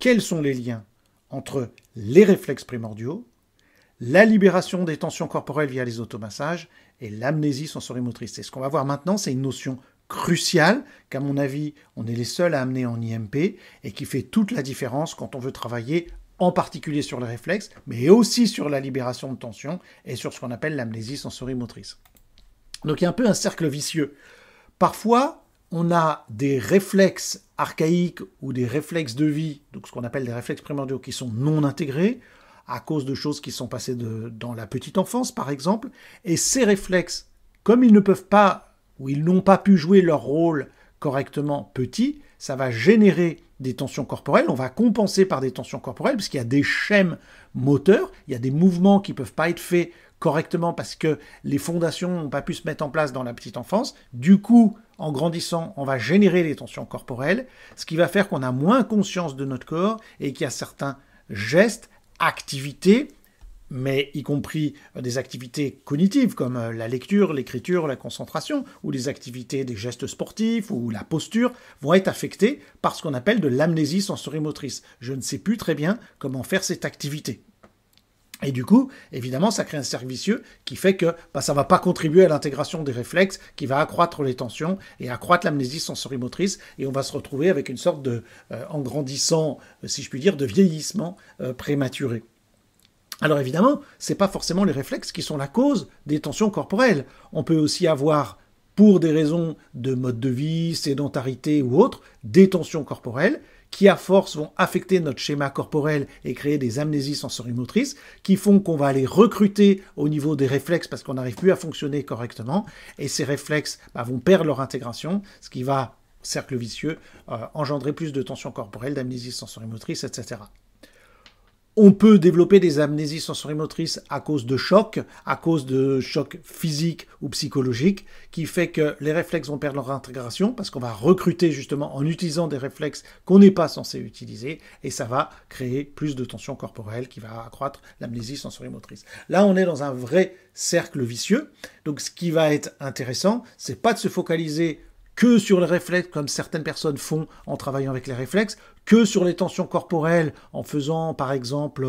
quels sont les liens entre les réflexes primordiaux, la libération des tensions corporelles via les automassages et l'amnésie sensorimotrice. Et ce qu'on va voir maintenant, c'est une notion cruciale qu'à mon avis, on est les seuls à amener en IMP et qui fait toute la différence quand on veut travailler en particulier sur les réflexes, mais aussi sur la libération de tension et sur ce qu'on appelle l'amnésie sensorimotrice. Donc il y a un peu un cercle vicieux. Parfois, on a des réflexes archaïques ou des réflexes de vie, donc ce qu'on appelle des réflexes primordiaux qui sont non intégrés, à cause de choses qui sont passées dans la petite enfance, par exemple. Et ces réflexes, comme ils ne peuvent pas, ou ils n'ont pas pu jouer leur rôle correctement petit, ça va générer des tensions corporelles. On va compenser par des tensions corporelles, parce qu'il y a des schèmes moteurs, il y a des mouvements qui ne peuvent pas être faits correctement parce que les fondations n'ont pas pu se mettre en place dans la petite enfance. Du coup, en grandissant, on va générer des tensions corporelles, ce qui va faire qu'on a moins conscience de notre corps et qu'il y a certains gestes, activités, mais y compris des activités cognitives comme la lecture, l'écriture, la concentration, ou les activités des gestes sportifs ou la posture, vont être affectées par ce qu'on appelle de l'amnésie sensorimotrice. Je ne sais plus très bien comment faire cette activité. Et du coup, évidemment, ça crée un cercle vicieux qui fait que ça ne va pas contribuer à l'intégration des réflexes, qui va accroître les tensions et accroître l'amnésie sensorimotrice, et on va se retrouver avec une sorte de, en grandissant, si je puis dire, de vieillissement prématuré. Alors évidemment, ce n'est pas forcément les réflexes qui sont la cause des tensions corporelles. On peut aussi avoir, pour des raisons de mode de vie, sédentarité ou autre, des tensions corporelles qui à force vont affecter notre schéma corporel et créer des amnésies sensorimotrices qui font qu'on va aller recruter au niveau des réflexes parce qu'on n'arrive plus à fonctionner correctement et ces réflexes vont perdre leur intégration, ce qui va, cercle vicieux, engendrer plus de tensions corporelles, d'amnésies sensorimotrices, etc. On peut développer des amnésies sensorimotrices à cause de chocs physiques ou psychologiques, qui fait que les réflexes vont perdre leur intégration, parce qu'on va recruter justement en utilisant des réflexes qu'on n'est pas censé utiliser, et ça va créer plus de tension corporelle, qui va accroître l'amnésie sensorimotrice. Là, on est dans un vrai cercle vicieux, donc ce qui va être intéressant, c'est pas de se focaliser que sur les réflexes, comme certaines personnes font en travaillant avec les réflexes, que sur les tensions corporelles, en faisant par exemple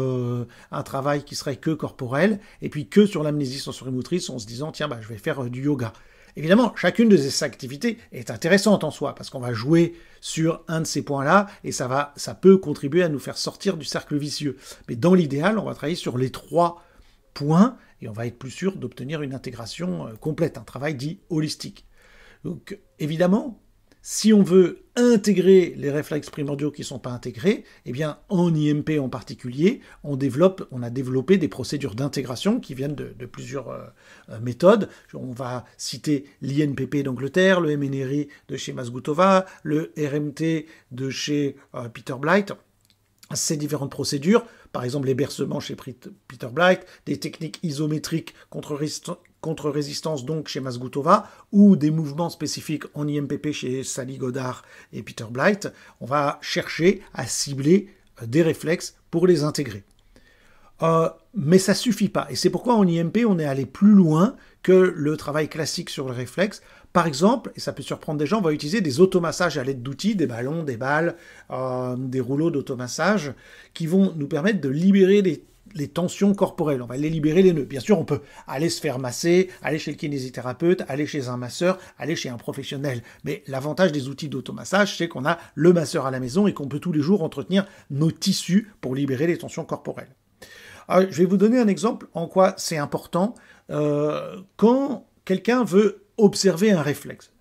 un travail qui serait que corporel, et puis que sur l'amnésie sensorimotrice en se disant tiens, je vais faire du yoga. Évidemment, chacune de ces activités est intéressante en soi, parce qu'on va jouer sur un de ces points-là, et ça peut contribuer à nous faire sortir du cercle vicieux. Mais dans l'idéal, on va travailler sur les 3 points, et on va être plus sûr d'obtenir une intégration complète, un travail dit holistique. Donc, évidemment, si on veut intégrer les réflexes primordiaux qui ne sont pas intégrés, eh bien, en IMP en particulier, on a développé des procédures d'intégration qui viennent de plusieurs méthodes. On va citer l'INPP d'Angleterre, le MNRI de chez Mazgutova, le RMT de chez Peter Blight. Ces différentes procédures, par exemple les bercements chez Peter Blight, des techniques isométriques contre résistance donc chez Mazgutova, ou des mouvements spécifiques en IMPP chez Sally Goddard et Peter Blight, on va chercher à cibler des réflexes pour les intégrer. Mais ça suffit pas, et c'est pourquoi en IMP on est allé plus loin que le travail classique sur le réflexe. Par exemple, et ça peut surprendre des gens, on va utiliser des automassages à l'aide d'outils, des ballons, des balles, des rouleaux d'automassage, qui vont nous permettre de libérer les tensions corporelles. On va les libérer les nœuds. Bien sûr, on peut aller se faire masser, aller chez le kinésithérapeute, aller chez un masseur, aller chez un professionnel. Mais l'avantage des outils d'automassage, c'est qu'on a le masseur à la maison et qu'on peut tous les jours entretenir nos tissus pour libérer les tensions corporelles. Alors, je vais vous donner un exemple en quoi c'est important quand quelqu'un veut observer un réflexe.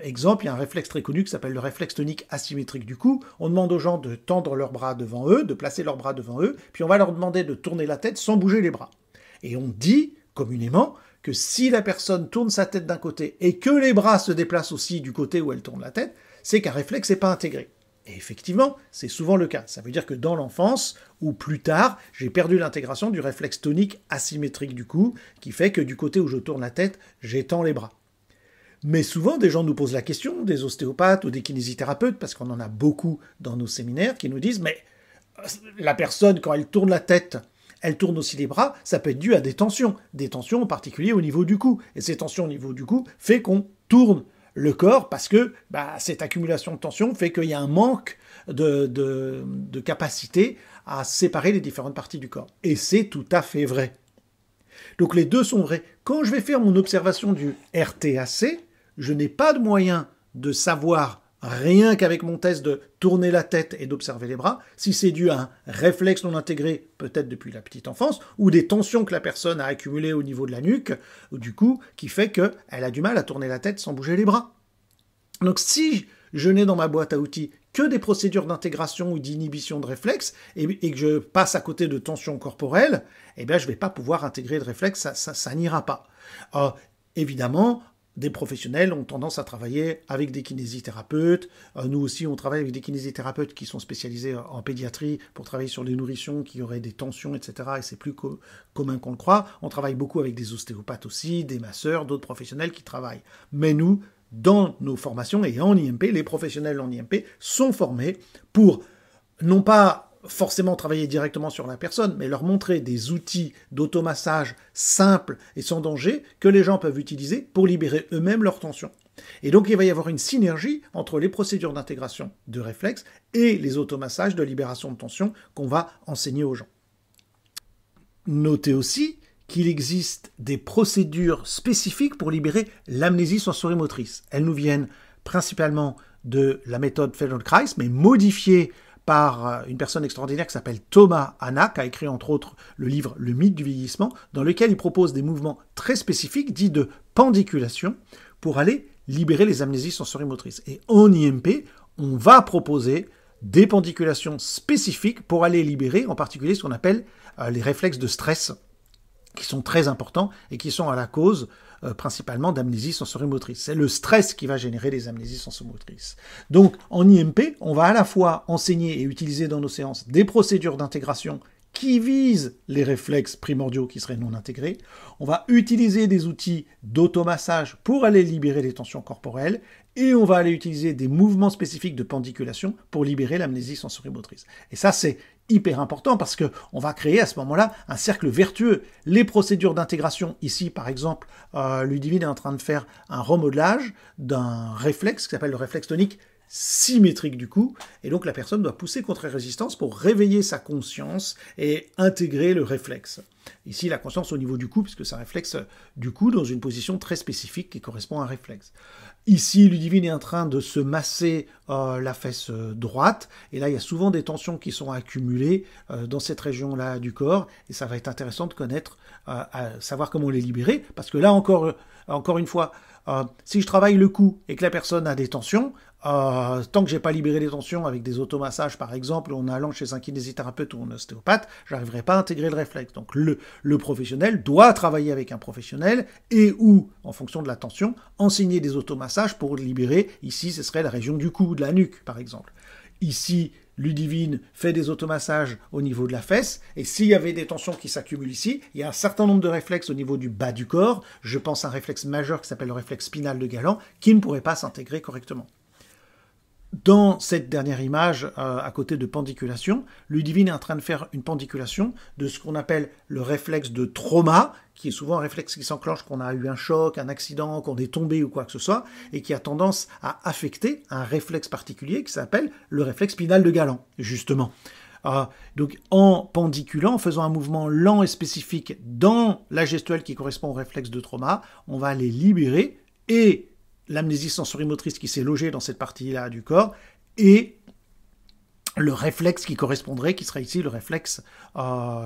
Exemple, il y a un réflexe très connu qui s'appelle le réflexe tonique asymétrique du cou. On demande aux gens de tendre leurs bras devant eux, de placer leurs bras devant eux, puis on va leur demander de tourner la tête sans bouger les bras. Et on dit, communément, que si la personne tourne sa tête d'un côté et que les bras se déplacent aussi du côté où elle tourne la tête, c'est qu'un réflexe n'est pas intégré. Et effectivement, c'est souvent le cas. Ça veut dire que dans l'enfance, ou plus tard, j'ai perdu l'intégration du réflexe tonique asymétrique du cou, qui fait que du côté où je tourne la tête, j'étends les bras. Mais souvent, des gens nous posent la question, des ostéopathes ou des kinésithérapeutes, parce qu'on en a beaucoup dans nos séminaires, qui nous disent « Mais la personne, quand elle tourne la tête, elle tourne aussi les bras, ça peut être dû à des tensions en particulier au niveau du cou. Et ces tensions au niveau du cou fait qu'on tourne le corps parce que cette accumulation de tension fait qu'il y a un manque de capacité à séparer les différentes parties du corps. Et c'est tout à fait vrai. Donc les deux sont vrais. Quand je vais faire mon observation du RTAC, je n'ai pas de moyen de savoir, rien qu'avec mon test de tourner la tête et d'observer les bras, si c'est dû à un réflexe non intégré, peut-être depuis la petite enfance, ou des tensions que la personne a accumulées au niveau de la nuque, ou du cou, qui fait qu'elle a du mal à tourner la tête sans bouger les bras. Donc si je n'ai dans ma boîte à outils que des procédures d'intégration ou d'inhibition de réflexes, et que je passe à côté de tensions corporelles, je ne vais pas pouvoir intégrer de réflexes, ça n'ira pas. Évidemment, des professionnels ont tendance à travailler avec des kinésithérapeutes. Nous aussi, on travaille avec des kinésithérapeutes qui sont spécialisés en pédiatrie pour travailler sur les nourrissons qui auraient des tensions, etc. Et c'est plus commun qu'on le croit. On travaille beaucoup avec des ostéopathes aussi, des masseurs, d'autres professionnels qui travaillent. Mais nous, dans nos formations et en IMP, les professionnels en IMP sont formés pour non pas forcément travailler directement sur la personne, mais leur montrer des outils d'automassage simples et sans danger que les gens peuvent utiliser pour libérer eux-mêmes leur tension. Et donc il va y avoir une synergie entre les procédures d'intégration de réflexes et les automassages de libération de tension qu'on va enseigner aux gens. Notez aussi qu'il existe des procédures spécifiques pour libérer l'amnésie sensorimotrice. Elles nous viennent principalement de la méthode Feldenkrais, mais modifiées par une personne extraordinaire qui s'appelle Thomas Hanna, qui a écrit entre autres le livre Le mythe du vieillissement, dans lequel il propose des mouvements très spécifiques, dits de pendiculation, pour aller libérer les amnésies sensorimotrices. Et en IMP, on va proposer des pendiculations spécifiques pour aller libérer, en particulier ce qu'on appelle les réflexes de stress, qui sont très importants et qui sont à la cause principalement d'amnésie sensorimotrice. C'est le stress qui va générer les amnésies sensorimotrices. Donc, en IMP, on va à la fois enseigner et utiliser dans nos séances des procédures d'intégration qui visent les réflexes primordiaux qui seraient non intégrés. On va utiliser des outils d'automassage pour aller libérer les tensions corporelles et on va aller utiliser des mouvements spécifiques de pendiculation pour libérer l'amnésie sensorimotrice. Et ça, c'est hyper important parce qu'on va créer à ce moment-là un cercle vertueux. Les procédures d'intégration, ici par exemple, Ludivine est en train de faire un remodelage d'un réflexe qui s'appelle le réflexe tonique symétrique du cou, et donc la personne doit pousser contre-résistance pour réveiller sa conscience et intégrer le réflexe. Ici, la conscience au niveau du cou, puisque c'est un réflexe du cou dans une position très spécifique qui correspond à un réflexe. Ici, Ludivine est en train de se masser la fesse droite, et là, il y a souvent des tensions qui sont accumulées dans cette région-là du corps, et ça va être intéressant de connaître, à savoir comment les libérer, parce que là, encore une fois, si je travaille le cou et que la personne a des tensions, tant que j'ai pas libéré les tensions avec des automassages par exemple, ou en allant chez un kinésithérapeute ou un ostéopathe, j'arriverai pas à intégrer le réflexe. Donc le professionnel doit travailler avec un professionnel et ou, en fonction de la tension, enseigner des automassages pour libérer, ici ce serait la région du cou, de la nuque par exemple. Ici, Ludivine fait des automassages au niveau de la fesse, et s'il y avait des tensions qui s'accumulent ici, il y a un certain nombre de réflexes au niveau du bas du corps, je pense à un réflexe majeur qui s'appelle le réflexe spinal de Galant, qui ne pourrait pas s'intégrer correctement. Dans cette dernière image, à côté de pendiculation, Ludivine est en train de faire une pendiculation de ce qu'on appelle le réflexe de trauma, qui est souvent un réflexe qui s'enclenche quand on a eu un choc, un accident, qu'on est tombé ou quoi que ce soit, et qui a tendance à affecter un réflexe particulier qui s'appelle le réflexe spinal de Galant, justement. Donc en pendiculant, en faisant un mouvement lent et spécifique dans la gestuelle qui correspond au réflexe de trauma, on va aller libérer et l'amnésie sensorimotrice qui s'est logée dans cette partie-là du corps, et le réflexe qui correspondrait, qui serait ici le réflexe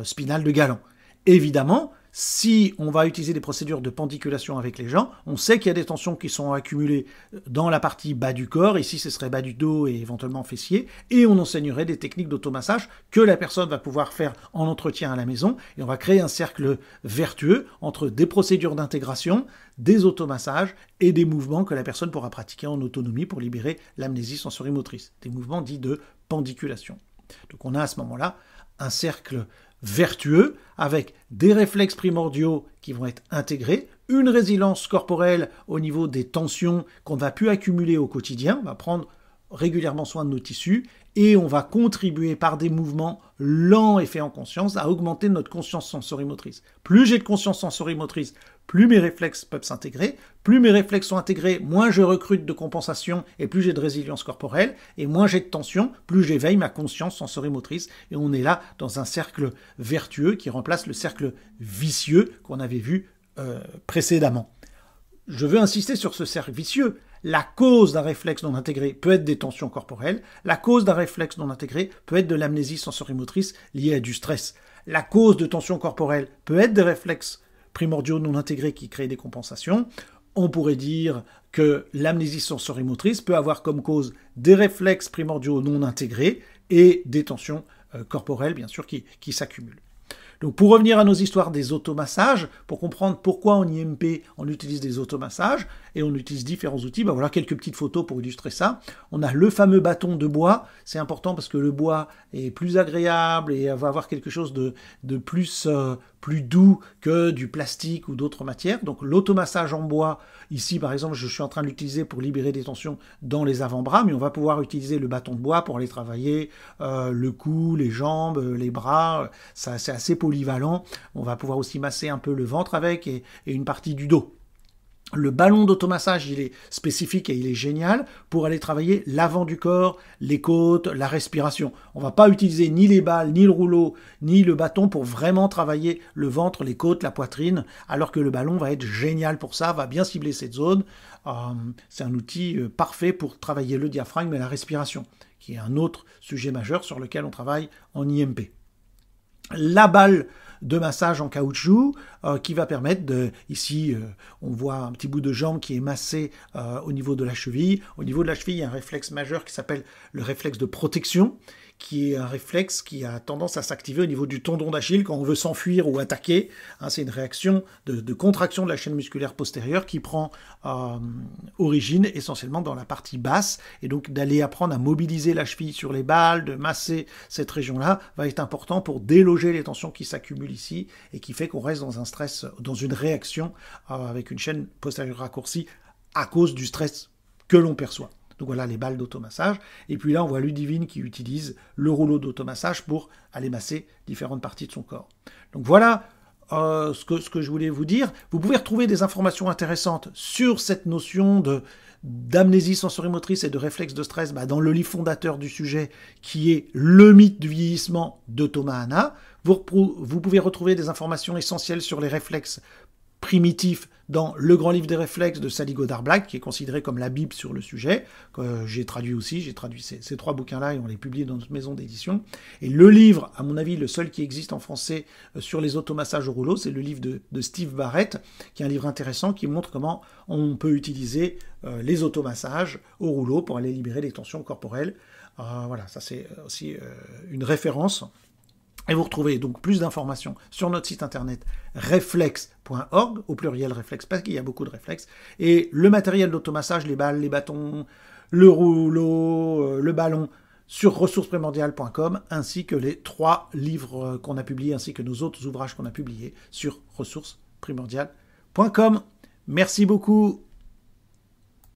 spinal de Galant. Évidemment, si on va utiliser des procédures de pendiculation avec les gens, on sait qu'il y a des tensions qui sont accumulées dans la partie bas du corps, ici ce serait bas du dos et éventuellement fessier, et on enseignerait des techniques d'automassage que la personne va pouvoir faire en entretien à la maison, et on va créer un cercle vertueux entre des procédures d'intégration, des automassages et des mouvements que la personne pourra pratiquer en autonomie pour libérer l'amnésie sensorimotrice, des mouvements dits de pendiculation. Donc on a à ce moment-là un cercle vertueux avec des réflexes primordiaux qui vont être intégrés, une résilience corporelle au niveau des tensions qu'on ne va plus accumuler au quotidien, on va prendre régulièrement soin de nos tissus et on va contribuer par des mouvements lents et faits en conscience à augmenter notre conscience sensorimotrice. Plus j'ai de conscience sensorimotrice, plus mes réflexes peuvent s'intégrer. Plus mes réflexes sont intégrés, moins je recrute de compensation et plus j'ai de résilience corporelle. Et moins j'ai de tension, plus j'éveille ma conscience sensorimotrice. Et on est là dans un cercle vertueux qui remplace le cercle vicieux qu'on avait vu précédemment. Je veux insister sur ce cercle vicieux. La cause d'un réflexe non intégré peut être des tensions corporelles. La cause d'un réflexe non intégré peut être de l'amnésie sensorimotrice liée à du stress. La cause de tensions corporelles peut être des réflexes primordiaux non intégrés qui créent des compensations. On pourrait dire que l'amnésie sensorimotrice peut avoir comme cause des réflexes primordiaux non intégrés et des tensions corporelles, bien sûr, qui s'accumulent. Donc pour revenir à nos histoires des automassages, pour comprendre pourquoi en IMP on utilise des automassages et on utilise différents outils, voilà quelques petites photos pour illustrer ça. On a le fameux bâton de bois, c'est important parce que le bois est plus agréable et va avoir quelque chose de plus doux que du plastique ou d'autres matières. Donc l'automassage en bois, ici par exemple je suis en train de l'utiliser pour libérer des tensions dans les avant-bras, mais on va pouvoir utiliser le bâton de bois pour aller travailler le cou, les jambes, les bras, ça c'est assez polyvalent. On va pouvoir aussi masser un peu le ventre avec et une partie du dos. Le ballon d'automassage, il est spécifique et il est génial pour aller travailler l'avant du corps, les côtes, la respiration. On ne va pas utiliser ni les balles, ni le rouleau, ni le bâton pour vraiment travailler le ventre, les côtes, la poitrine, alors que le ballon va être génial pour ça, va bien cibler cette zone. C'est un outil parfait pour travailler le diaphragme et la respiration, qui est un autre sujet majeur sur lequel on travaille en IMP. La balle de massage en caoutchouc qui va permettre ici on voit un petit bout de jambe qui est massé au niveau de la cheville. Au niveau de la cheville, il y a un réflexe majeur qui s'appelle le réflexe de protection, qui est un réflexe qui a tendance à s'activer au niveau du tendon d'Achille quand on veut s'enfuir ou attaquer. C'est une réaction de contraction de la chaîne musculaire postérieure qui prend origine essentiellement dans la partie basse. Et donc d'aller apprendre à mobiliser la cheville sur les balles, de masser cette région-là, va être important pour déloger les tensions qui s'accumulent ici et qui fait qu'on reste dans un stress, dans une réaction avec une chaîne postérieure raccourcie à cause du stress que l'on perçoit. Donc voilà les balles d'automassage. Et puis là, on voit Ludivine qui utilise le rouleau d'automassage pour aller masser différentes parties de son corps. Donc voilà ce que je voulais vous dire. Vous pouvez retrouver des informations intéressantes sur cette notion d'amnésie sensorimotrice et de réflexe de stress dans le livre fondateur du sujet qui est Le mythe du vieillissement de Thomas Hanna. Vous pouvez retrouver des informations essentielles sur les réflexes primitifs dans Le grand livre des réflexes de Sally Godard-Black, qui est considéré comme la Bible sur le sujet, que j'ai traduit aussi. J'ai traduit ces 3 bouquins-là et on les publie dans notre maison d'édition. Et le livre, à mon avis, le seul qui existe en français sur les automassages au rouleau, c'est le livre de Steve Barrett, qui est un livre intéressant qui montre comment on peut utiliser les automassages au rouleau pour aller libérer les tensions corporelles. Voilà, ça c'est aussi une référence. Et vous retrouvez donc plus d'informations sur notre site internet reflex.org, au pluriel réflexe, parce qu'il y a beaucoup de réflexes. Et le matériel d'automassage, les balles, les bâtons, le rouleau, le ballon, sur ressourcesprimordiales.com, ainsi que les 3 livres qu'on a publiés, ainsi que nos autres ouvrages qu'on a publiés sur ressourcesprimordiales.com. Merci beaucoup.